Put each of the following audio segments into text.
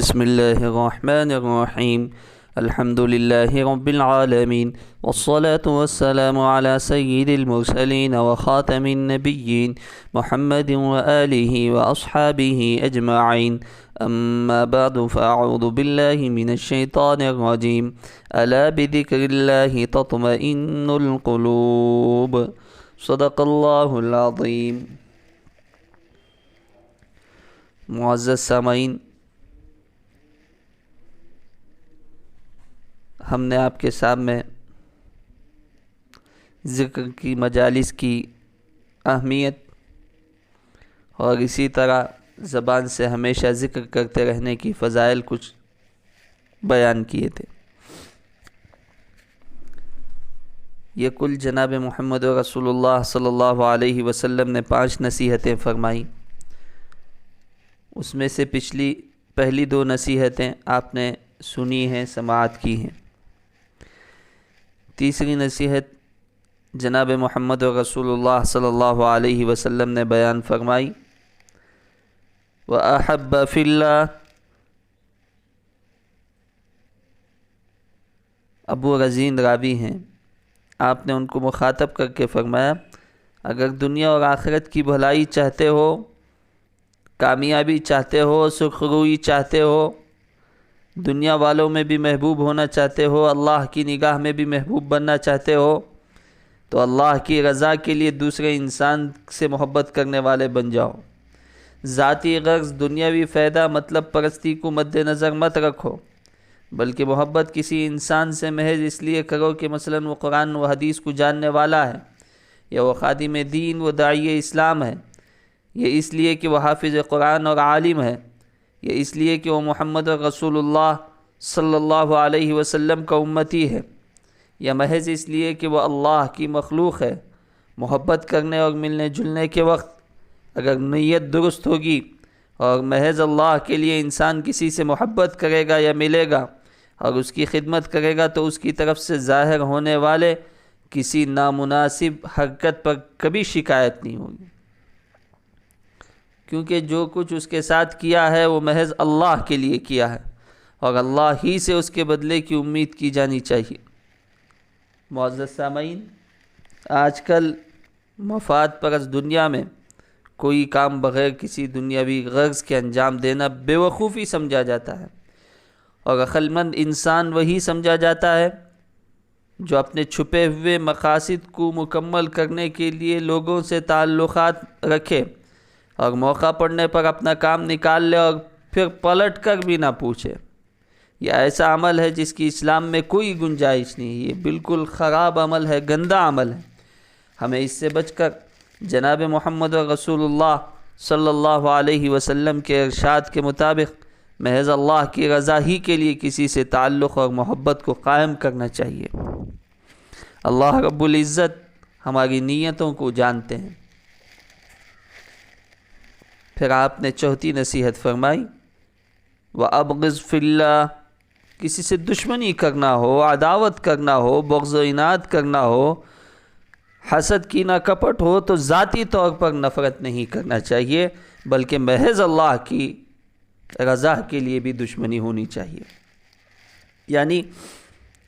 بسم الله الرحمن الرحيم. الحمد لله رب العالمين، والصلاة والسلام على سيد المرسلين وخاتم النبيين محمد وآله وأصحابه أجمعين. أما بعد، فأعوذ بالله من الشيطان الرجيم. ألا بذكر الله تطمئن القلوب. صدق اللہ العظیم. معزز سامعین، ہم نے آپ کے سامنے ذکر کی مجالس کی اہمیت اور اسی طرح زبان سے ہمیشہ ذکر کرتے رہنے کی فضائل کچھ بیان کیے تھے. یہ کل جناب محمد رسول اللہ صلی اللہ علیہ وسلم نے 5 نصیحتیں فرمائیں. اس میں سے پہلی 2 نصیحتیں آپ نے سنی ہیں، سماعت کی ہیں. تیسری نصیحت جناب محمد رسول اللہ صلی اللہ علیہ وسلم نے بیان فرمائی، وَأَحَبَّ فِي اللَّهِ. ابو رزین راوی ہیں، آپ نے ان کو مخاطب کر کے فرمایا، اگر دنیا اور آخرت کی بھلائی چاہتے ہو، کامیابی چاہتے ہو، سرخروئی چاہتے ہو، دنیا والوں میں بھی محبوب ہونا چاہتے ہو، اللہ کی نگاہ میں بھی محبوب بننا چاہتے ہو، تو اللہ کی رضا کے لیے دوسرے انسان سے محبت کرنے والے بن جاؤ. ذاتی غرض، دنیاوی فائدہ، مطلب پرستی کو مد نظر مت رکھو، بلکہ محبت کسی انسان سے محض اس لیے کرو کہ مثلا وہ قرآن و حدیث کو جاننے والا ہے، یا وہ خادم دین و داعی اسلام ہے، یا اس لیے کہ وہ حافظ قرآن اور عالم ہے، یا اس لیے کہ وہ محمد رسول اللہ صلی اللہ علیہ وسلم کا امتی ہے، یا محض اس لیے کہ وہ اللہ کی مخلوق ہے. محبت کرنے اور ملنے جلنے کے وقت اگر نیت درست ہوگی اور محض اللہ کے لیے انسان کسی سے محبت کرے گا یا ملے گا اور اس کی خدمت کرے گا، تو اس کی طرف سے ظاہر ہونے والے کسی نامناسب حرکت پر کبھی شکایت نہیں ہوگی، کیونکہ جو کچھ اس کے ساتھ کیا ہے وہ محض اللہ کے لیے کیا ہے اور اللہ ہی سے اس کے بدلے کی امید کی جانی چاہیے. معزز سامعین، آج کل مفاد پرست دنیا میں کوئی کام بغیر کسی دنیاوی غرض کے انجام دینا بے وقوفی سمجھا جاتا ہے، اور عقل مند انسان وہی سمجھا جاتا ہے جو اپنے چھپے ہوئے مقاصد کو مکمل کرنے کے لیے لوگوں سے تعلقات رکھے اور موقع پڑنے پر اپنا کام نکال لے اور پھر پلٹ کر بھی نہ پوچھے. یہ ایسا عمل ہے جس کی اسلام میں کوئی گنجائش نہیں. یہ بالکل خراب عمل ہے، گندا عمل ہے. ہمیں اس سے بچ کر جناب محمد رسول اللہ صلی اللہ علیہ وسلم کے ارشاد کے مطابق محض اللہ کی رضا ہی کے لیے کسی سے تعلق اور محبت کو قائم کرنا چاہیے. اللہ رب العزت ہماری نیتوں کو جانتے ہیں. پھر آپ نے 4تھی نصیحت فرمائی، وَأَبْغِضْ فِي اللَّهِ. کسی سے دشمنی کرنا ہو، عداوت کرنا ہو، بغض و عناد کرنا ہو، حسد کینہ کپٹ ہو، تو ذاتی طور پر نفرت نہیں کرنا چاہیے، بلکہ محض اللہ کی رضا کے لیے بھی دشمنی ہونی چاہیے. یعنی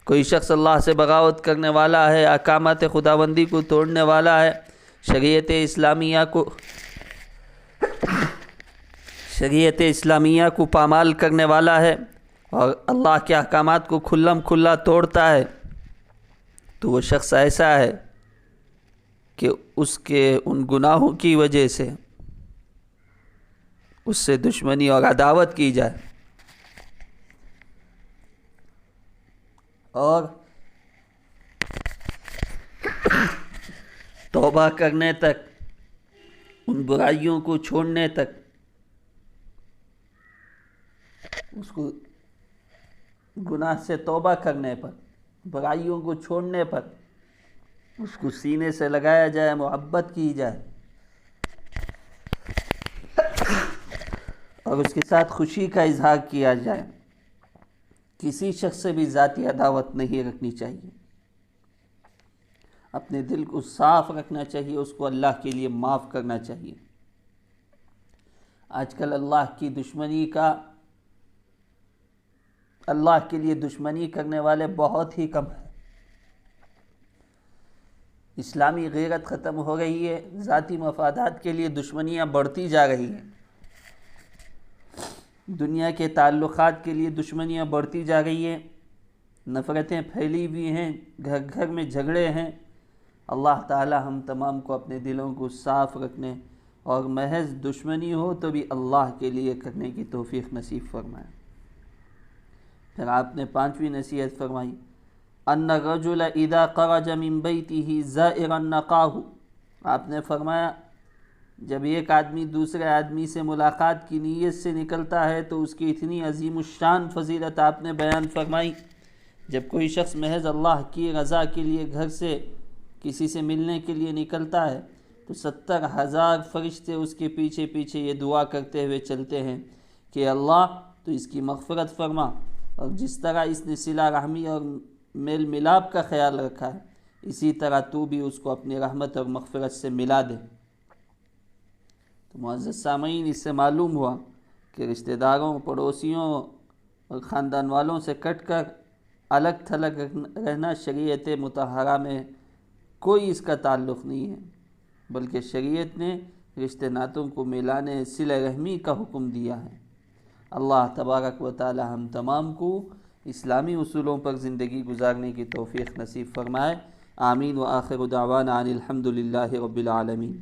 کوئی شخص اللہ سے بغاوت کرنے والا ہے، احکامات خداوندی کو توڑنے والا ہے، شریعت اسلامیہ کو پامال کرنے والا ہے اور اللہ کے احکامات کو کھلم کھلا توڑتا ہے، تو وہ شخص ایسا ہے کہ اس کے ان گناہوں کی وجہ سے اس سے دشمنی اور عداوت کی جائے، اور توبہ کرنے تک، ان برائیوں کو چھوڑنے تک، اس کو گناہ سے توبہ کرنے پر، برائیوں کو چھوڑنے پر اس کو سینے سے لگایا جائے، محبت کی جائے اور اس کے ساتھ خوشی کا اظہار کیا جائے. کسی شخص سے بھی ذاتی عداوت نہیں رکھنی چاہیے. اپنے دل کو صاف رکھنا چاہیے، اس کو اللہ کے لیے معاف کرنا چاہیے. آج کل اللہ کی دشمنی کا اللہ کے لیے دشمنی کرنے والے بہت ہی کم ہیں۔ اسلامی غیرت ختم ہو رہی ہے، ذاتی مفادات کے لیے دشمنیاں بڑھتی جا رہی ہیں، دنیا کے تعلقات کے لیے دشمنیاں بڑھتی جا رہی ہیں، نفرتیں پھیلی ہوئی ہیں، گھر گھر میں جھگڑے ہیں۔ اللہ تعالی ہم تمام کو اپنے دلوں کو صاف رکھنے اور محض دشمنی ہو تو بھی اللہ کے لیے کرنے کی توفیق نصیب فرمائے۔ پھر آپ نے 5ویں نصیحت فرمائی، ان الرجل اذا خرج من بیتہ زائرا نقاہ۔ آپ نے فرمایا جب ایک آدمی دوسرے آدمی سے ملاقات کی نیت سے نکلتا ہے تو اس کی اتنی عظیم الشان فضیلت آپ نے بیان فرمائی۔ جب کوئی شخص محض اللہ کی رضا کے لیے گھر سے کسی سے ملنے کے لیے نکلتا ہے تو 70,000 فرشتے اس کے پیچھے پیچھے یہ دعا کرتے ہوئے چلتے ہیں کہ اللہ تو اس کی مغفرت فرما، اور جس طرح اس نے صلہ رحمی اور میل ملاپ کا خیال رکھا ہے اسی طرح تو بھی اس کو اپنی رحمت اور مغفرت سے ملا دے۔ تو معزز سامعین، اس سے معلوم ہوا کہ رشتہ داروں، پڑوسیوں اور خاندان والوں سے کٹ کر الگ تھلگ رہنا شریعت مطہرہ میں کوئی اس کا تعلق نہیں ہے، بلکہ شریعت نے رشتہ ناتوں کو ملانے، صلہ رحمی کا حکم دیا ہے۔ اللہ تبارک و تعالی ہم تمام کو اسلامی اصولوں پر زندگی گزارنے کی توفیق نصیب فرمائے۔ آمین۔ وآخر دعوانا ان الحمد للہ رب العالمین۔